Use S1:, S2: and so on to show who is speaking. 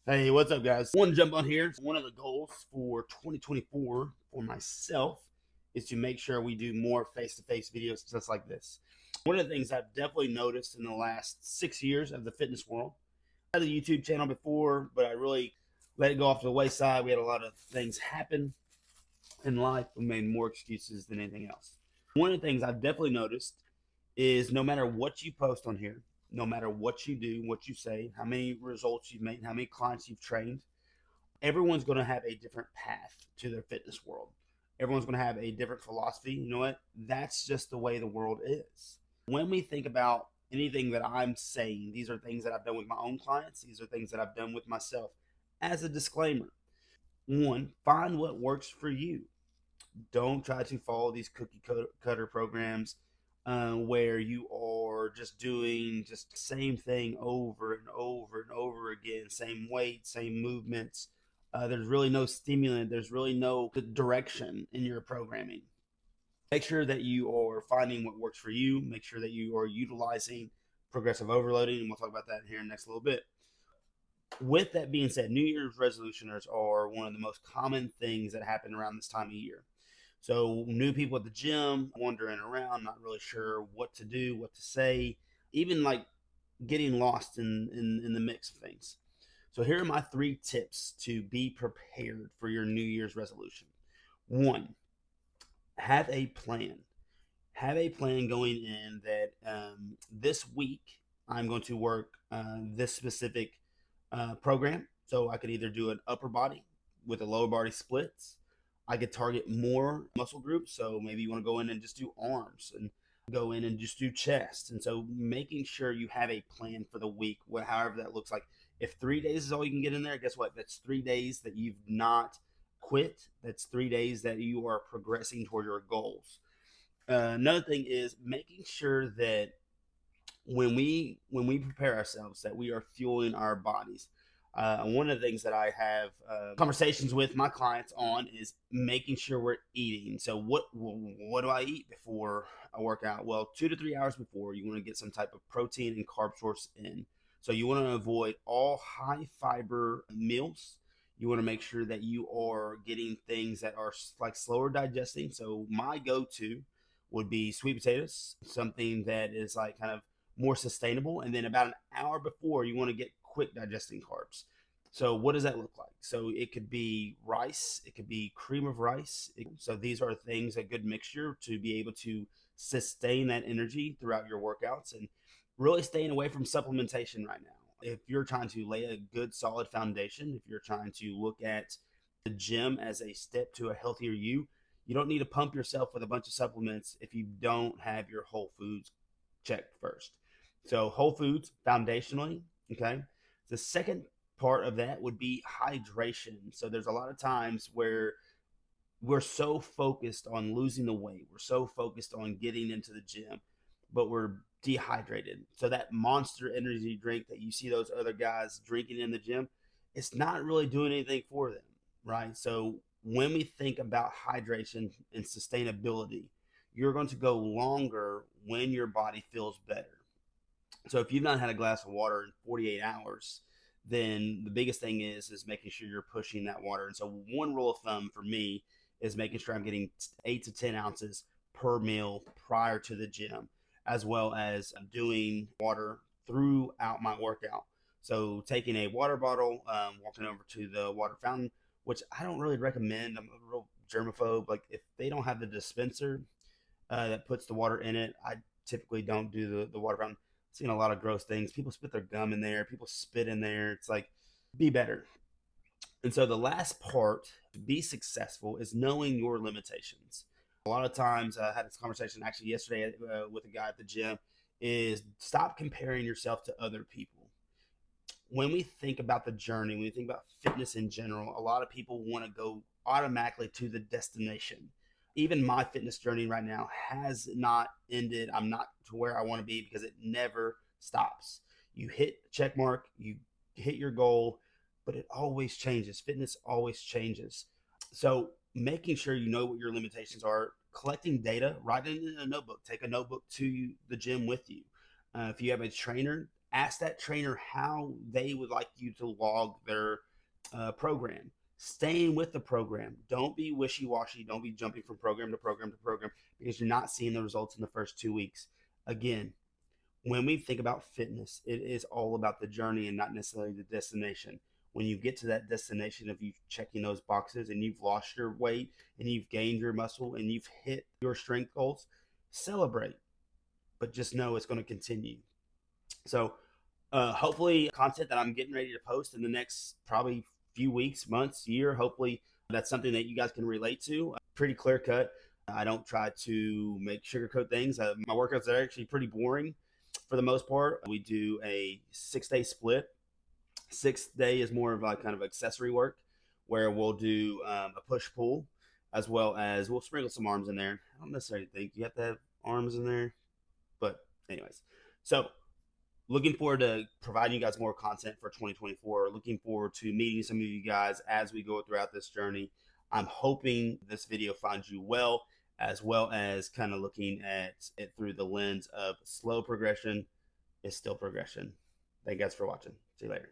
S1: Hey, what's up, guys? I want to jump on here. One of the goals for 2024 for myself is to make sure we do more face to face videos just like this. One of the things I've definitely noticed in the last 6 years of the fitness world, I had a YouTube channel before, but I really let it go off to the wayside. We had a lot of things happen in life. We made more excuses than anything else. One of the things I've definitely noticed is no matter what you post on here, no matter what you do, what you say, how many results you've made, how many clients you've trained, everyone's going to have a different path to their fitness world. Everyone's going to have a different philosophy. You know what? That's just the way the world is. When we think about anything that I'm saying, these are things that I've done with my own clients, these are things that I've done with myself. As a disclaimer, one, find what works for you. Don't try to follow these cookie cutter programs where you are just doing just the same thing over and over and over again, same weight, same movements. There's really no stimulant. There's really no direction in your programming. Make sure that you are finding what works for you. Make sure that you are utilizing progressive overloading, and we'll talk about that here in the next little bit. With that being said, New Year's resolutioners are one of the most common things that happen around this time of year. So new people at the gym, wandering around, not really sure what to do, what to say, even like getting lost in the mix of things. So here are my 3 tips to be prepared for your New Year's resolution. One, have a plan. Have a plan going in that this week I'm going to work this specific program. So I could either do an upper body with a lower body splits. I could target more muscle groups. So maybe you want to go in and just do arms and go in and just do chest. And so making sure you have a plan for the week, however that looks like. If 3 days is all you can get in there, guess what? That's 3 days that you've not quit. That's 3 days that you are progressing toward your goals. Another thing is making sure that when we prepare ourselves, that we are fueling our bodies. One of the things that I have conversations with my clients on is making sure we're eating. So what do I eat before I work out? Well, 2 to 3 hours before, you want to get some type of protein and carb source in. So you want to avoid all high fiber meals. You want to make sure that you are getting things that are like slower digesting. So my go-to would be sweet potatoes, something that is like kind of more sustainable. And then about an hour before, you want to get quick digesting carbs. So what does that look like? So it could be rice, it could be cream of rice. So these are things, a good mixture to be able to sustain that energy throughout your workouts, and really staying away from supplementation right now. If you're trying to lay a good solid foundation, if you're trying to look at the gym as a step to a healthier you don't need to pump yourself with a bunch of supplements if you don't have your whole foods checked first. So whole foods foundationally, okay? The second part of that would be hydration. So there's a lot of times where we're so focused on losing the weight, we're so focused on getting into the gym, but we're dehydrated. So that monster energy drink that you see those other guys drinking in the gym, it's not really doing anything for them, right? So when we think about hydration and sustainability, you're going to go longer when your body feels better. So if you've not had a glass of water in 48 hours, then the biggest thing is making sure you're pushing that water. And so one rule of thumb for me is making sure I'm getting 8 to 10 ounces per meal prior to the gym, as well as doing water throughout my workout. So taking a water bottle, walking over to the water fountain, which I don't really recommend. I'm a real germaphobe. Like if they don't have the dispenser that puts the water in it, I typically don't do the water fountain. Seen a lot of gross things. People spit their gum in there. People spit in there. It's like, be better. And so the last part to be successful is knowing your limitations. A lot of times, I had this conversation actually yesterday with a guy at the gym, is stop comparing yourself to other people. When we think about the journey, when we think about fitness in general, a lot of people want to go automatically to the destination. Even my fitness journey right now has not ended. I'm not to where I want to be because it never stops. You hit check mark, you hit your goal, but it always changes. Fitness always changes. So making sure you know what your limitations are, collecting data, write it in a notebook, take a notebook to the gym with you. If you have a trainer, Ask that trainer how they would like you to log their program. Staying with the program. Don't be wishy washy. Don't be jumping from program to program to program because you're not seeing the results in the first 2 weeks. Again, when we think about fitness, it is all about the journey and not necessarily the destination. When you get to that destination of you checking those boxes and you've lost your weight and you've gained your muscle and you've hit your strength goals, celebrate, but just know it's going to continue. So, hopefully, content that I'm getting ready to post in the next probably few weeks, months, year, hopefully that's something that you guys can relate to. Pretty clear cut. I don't try to make sugarcoat things. My workouts are actually pretty boring for the most part. We do a 6 day split. Sixth day is more of like kind of accessory work where we'll do a push pull as well as we'll sprinkle some arms in there. I don't necessarily think you have to have arms in there, but anyways. So looking forward to providing you guys more content for 2024. Looking forward to meeting some of you guys as we go throughout this journey. I'm hoping this video finds you well as kind of looking at it through the lens of slow progression is still progression. Thank you guys for watching. See you later.